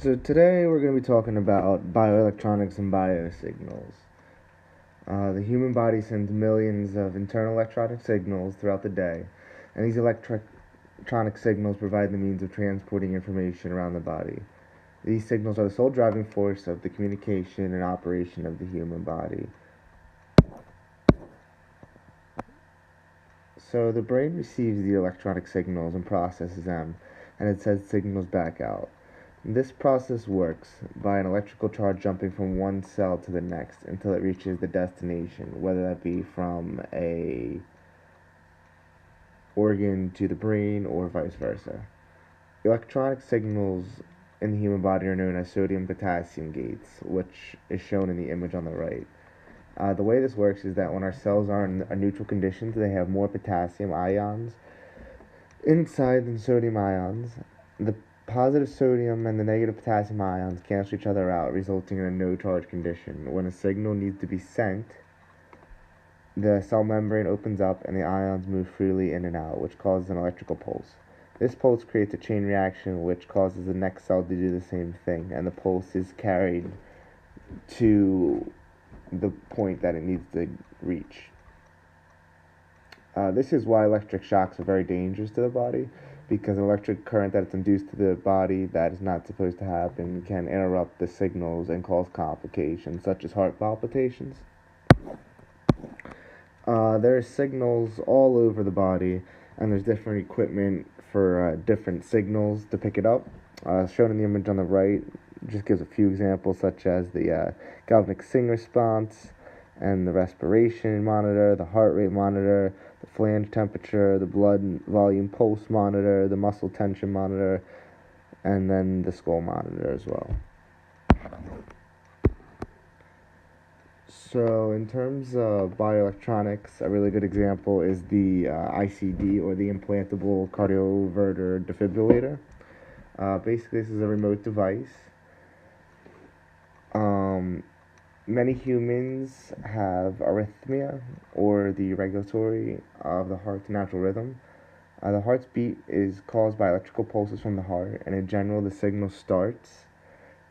So today we're going to be talking about bioelectronics and biosignals. The human body sends millions of internal electronic signals throughout the day, and these electronic signals provide the means of transporting information around the body. These signals are the sole driving force of the communication and operation of the human body. So the brain receives the electronic signals and processes them, and it sends signals back out. This process works by an electrical charge jumping from one cell to the next until it reaches the destination, whether that be from a organ to the brain or vice versa. Electronic signals in the human body are known as sodium-potassium gates, which is shown in the image on the right. The way this works is that when our cells are in a neutral condition, they have more potassium ions inside than sodium ions. The positive sodium and the negative potassium ions cancel each other out, resulting in a no charge condition. When a signal needs to be sent, the cell membrane opens up and the ions move freely in and out, which causes an electrical pulse. This pulse creates a chain reaction which causes the next cell to do the same thing, and the pulse is carried to the point that it needs to reach. This is why electric shocks are very dangerous to the body, because an electric current that's induced to the body that is not supposed to happen can interrupt the signals and cause complications such as heart palpitations. There are signals all over the body, and there's different equipment for different signals to pick it up. Shown in the image on the right just gives a few examples, such as the galvanic sing response, and the respiration monitor, the heart rate monitor, the flange temperature, the blood volume pulse monitor, the muscle tension monitor, and then the skull monitor as well. So in terms of bioelectronics, a really good example is the ICD, or the implantable cardioverter defibrillator. Basically, this is a remote device. Many humans have arrhythmia, or the regulatory of the heart's natural rhythm. The heart's beat is caused by electrical pulses from the heart, and in general, the signal starts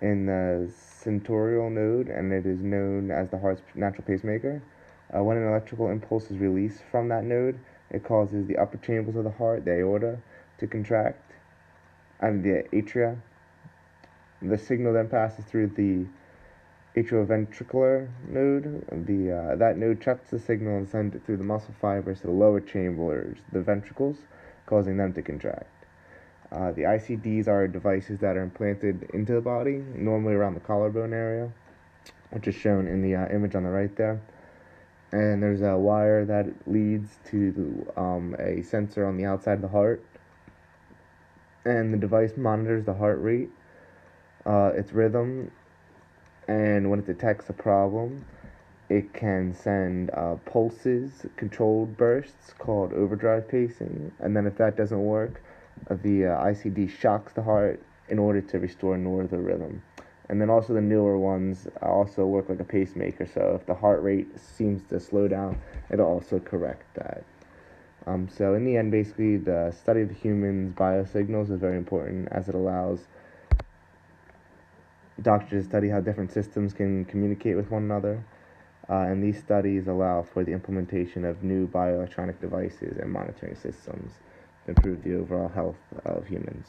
in the centuriole node, and it is known as the heart's natural pacemaker. When an electrical impulse is released from that node, it causes the upper chambers of the heart, the aorta, to contract, and the atria. The signal then passes through the atrioventricular node. That node traps the signal and sends it through the muscle fibers to the lower chambers, the ventricles, causing them to contract. The ICDs are devices that are implanted into the body, normally around the collarbone area, which is shown in the image on the right there. And there's a wire that leads to a sensor on the outside of the heart. And the device monitors the heart rate, its rhythm, and when it detects a problem, it can send pulses, controlled bursts called overdrive pacing, and then if that doesn't work, the ICD shocks the heart in order to restore normal rhythm. And then also the newer ones also work like a pacemaker, so if the heart rate seems to slow down, it'll also correct that. So in the end, basically, the study of the human's biosignals is very important, as it allows doctors to study how different systems can communicate with one another. And these studies allow for the implementation of new bioelectronic devices and monitoring systems to improve the overall health of humans.